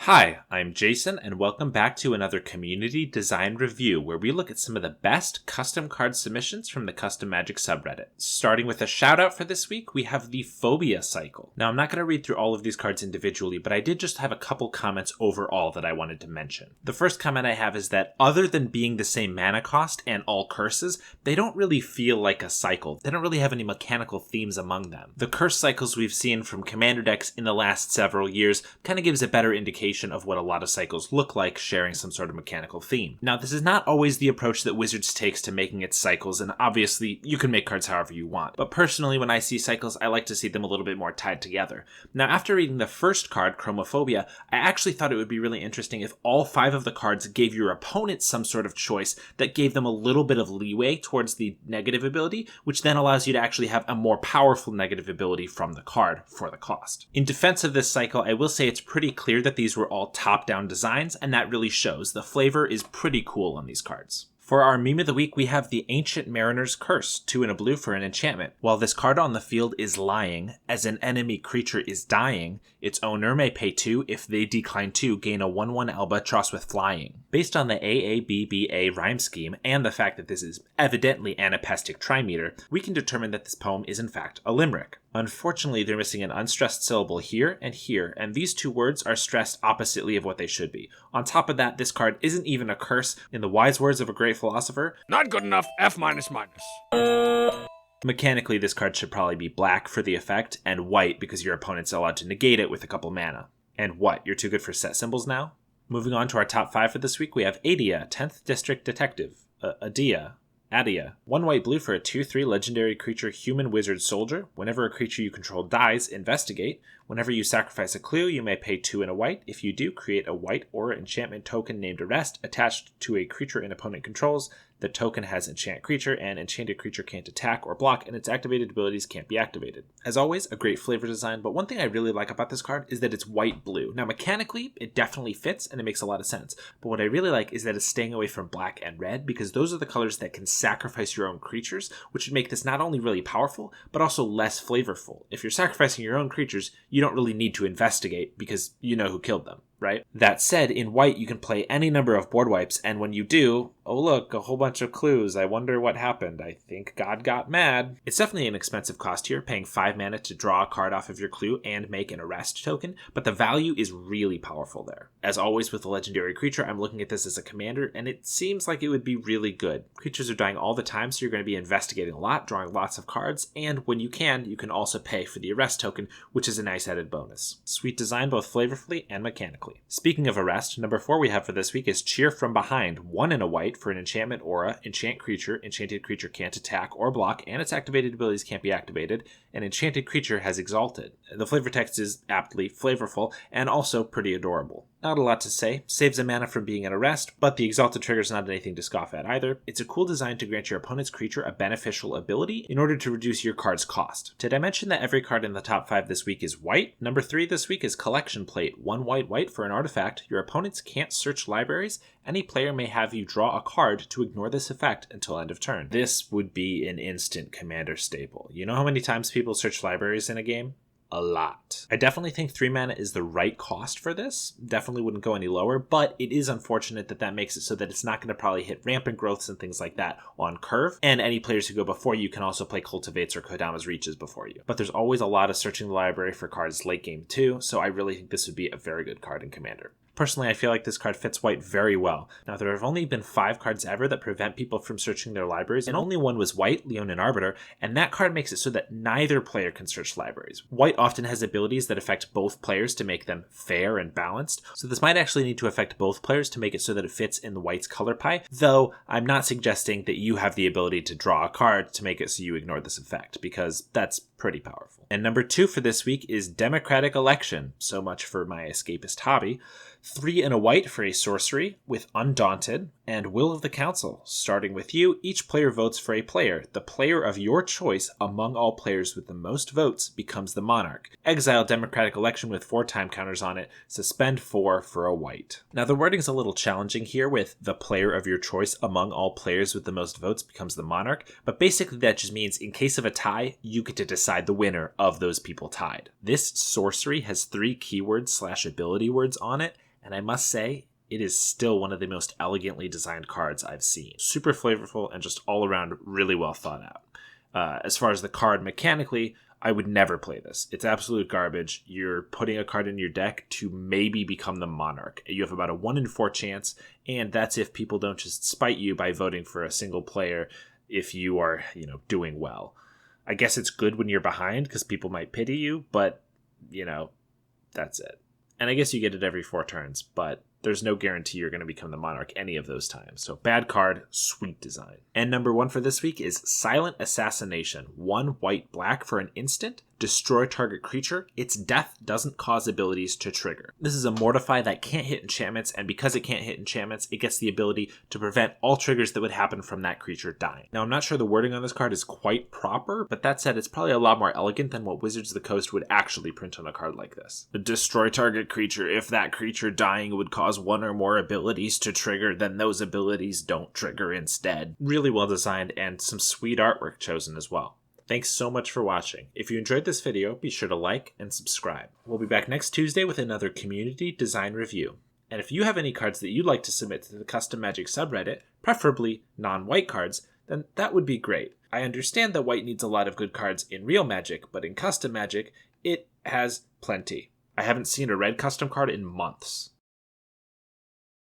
Hi, I'm Jason, and welcome back to another community design review where we look at some of the best custom card submissions from the custommagic subreddit. Starting with a shout out for this week, we have the phobia cycle. Now, I'm not going to read through all of these cards individually, but I did just have a couple comments overall that I wanted to mention. The first comment I have is that other than being the same mana cost and all curses, they don't really feel like a cycle. They don't really have any mechanical themes among them. The curse cycles we've seen from commander decks in the last several years kind of gives a better indication of what a lot of cycles look like, sharing some sort of mechanical theme. Now, this is not always the approach that Wizards takes to making its cycles, and obviously you can make cards however you want. But personally, when I see cycles, I like to see them a little bit more tied together. Now, after reading the first card, Chromophobia, I actually thought it would be really interesting if all 5 of the cards gave your opponent some sort of choice that gave them a little bit of leeway towards the negative ability, which then allows you to actually have a more powerful negative ability from the card for the cost. In defense of this cycle, I will say it's pretty clear that these were all top-down designs, and that really shows. The flavor is pretty cool on these cards. For our meme of the week, we have the Ancient Mariner's Curse, 2 and a blue for an enchantment. While this card on the field is lying, as an enemy creature is dying, its owner may pay 2 if they decline 2, gain a 1/1 albatross with flying. Based on the AABBA rhyme scheme, and the fact that this is evidently anapestic trimeter, we can determine that this poem is in fact a limerick. Unfortunately, they're missing an unstressed syllable here, and these 2 words are stressed oppositely of what they should be. On top of that, this card isn't even a curse. In the wise words of a great philosopher, not good enough, F-. Mechanically, this card should probably be black for the effect, and white because your opponent's allowed to negate it with a couple mana. And what, you're too good for set symbols now? Moving on to our top 5 for this week, we have Adia, 10th District Detective, Adia, 1 white blue for a 2/3 legendary creature human wizard soldier. Whenever a creature you control dies, investigate. Whenever you sacrifice a clue, you may pay 2 and a white. If you do, create a white aura enchantment token named Arrest attached to a creature an opponent controls. The token has enchant creature, and enchanted creature can't attack or block, and its activated abilities can't be activated. As always, a great flavor design, but one thing I really like about this card is that it's white-blue. Now, mechanically, it definitely fits, and it makes a lot of sense. But what I really like is that it's staying away from black and red, because those are the colors that can sacrifice your own creatures, which would make this not only really powerful, but also less flavorful. If you're sacrificing your own creatures, you don't really need to investigate, because you know who killed them, right? That said, in white, you can play any number of board wipes, and when you do, oh look, a whole bunch of clues. I wonder what happened. I think God got mad. It's definitely an expensive cost here, paying 5 mana to draw a card off of your clue and make an arrest token, but the value is really powerful there. As always with a legendary creature, I'm looking at this as a commander, and it seems like it would be really good. Creatures are dying all the time, so you're going to be investigating a lot, drawing lots of cards, and when you can also pay for the arrest token, which is a nice added bonus. Sweet design both flavorfully and mechanically. Speaking of arrest, number 4 we have for this week is Cheer from Behind, 1 and a white for an enchantment aura, enchant creature, enchanted creature can't attack or block, and its activated abilities can't be activated, and enchanted creature has exalted. The flavor text is aptly flavorful and also pretty adorable. Not a lot to say, saves a mana from being an arrest, but the exalted trigger is not anything to scoff at either. It's a cool design to grant your opponent's creature a beneficial ability in order to reduce your card's cost. Did I mention that every card in the top 5 this week is white? Number 3 this week is Collection Plate, 1 white for an artifact. Your opponents can't search libraries. Any player may have you draw a card to ignore this effect until end of turn. This would be an instant commander staple. You know how many times people search libraries in a game? A lot. I definitely think 3 mana is the right cost for this. Definitely wouldn't go any lower, but it is unfortunate that makes it so that it's not going to probably hit rampant growths and things like that on curve, and any players who go before you can also play Cultivates or Kodama's Reaches before you. But there's always a lot of searching the library for cards late game too, so I really think this would be a very good card in Commander. Personally, I feel like this card fits white very well. Now, there have only been 5 cards ever that prevent people from searching their libraries, and only one was white, Leonin Arbiter, and that card makes it so that neither player can search libraries. White often has abilities that affect both players to make them fair and balanced, so this might actually need to affect both players to make it so that it fits in the white's color pie, though I'm not suggesting that you have the ability to draw a card to make it so you ignore this effect, because that's pretty powerful. And number 2 for this week is Democratic Election, so much for my escapist hobby. 3 and a white for a sorcery with Undaunted and Will of the Council. Starting with you, each player votes for a player. The player of your choice among all players with the most votes becomes the monarch. Exile Democratic Election with 4 time counters on it. Suspend 4 for a white. Now the wording's a little challenging here with the player of your choice among all players with the most votes becomes the monarch, but basically that just means in case of a tie, you get to decide the winner of those people tied. This sorcery has 3 keywords/ability words on it, And I must say, it is still one of the most elegantly designed cards I've seen. Super flavorful and just all around really well thought out. As far as the card mechanically, I would never play this. It's absolute garbage. You're putting a card in your deck to maybe become the Monarch. You have about a 1 in 4 chance, and that's if people don't just spite you by voting for a single player if you are, doing well. I guess it's good when you're behind because people might pity you, but, that's it. And I guess you get it every 4 turns, but there's no guarantee you're going to become the Monarch any of those times. So bad card, sweet design. And number 1 for this week is Silent Assassination. 1 white-black for an instant. Destroy target creature. Its death doesn't cause abilities to trigger. This is a Mortify that can't hit enchantments, and because it can't hit enchantments, it gets the ability to prevent all triggers that would happen from that creature dying. Now, I'm not sure the wording on this card is quite proper, but that said, it's probably a lot more elegant than what Wizards of the Coast would actually print on a card like this. Destroy target creature. If that creature dying would cause 1 or more abilities to trigger, then those abilities don't trigger instead. Really well designed and some sweet artwork chosen as well. Thanks so much for watching. If you enjoyed this video, be sure to like and subscribe. We'll be back next Tuesday with another community design review. And if you have any cards that you'd like to submit to the Custom Magic subreddit, preferably non-white cards, then that would be great. I understand that white needs a lot of good cards in real Magic, but in Custom Magic, it has plenty. I haven't seen a red custom card in months.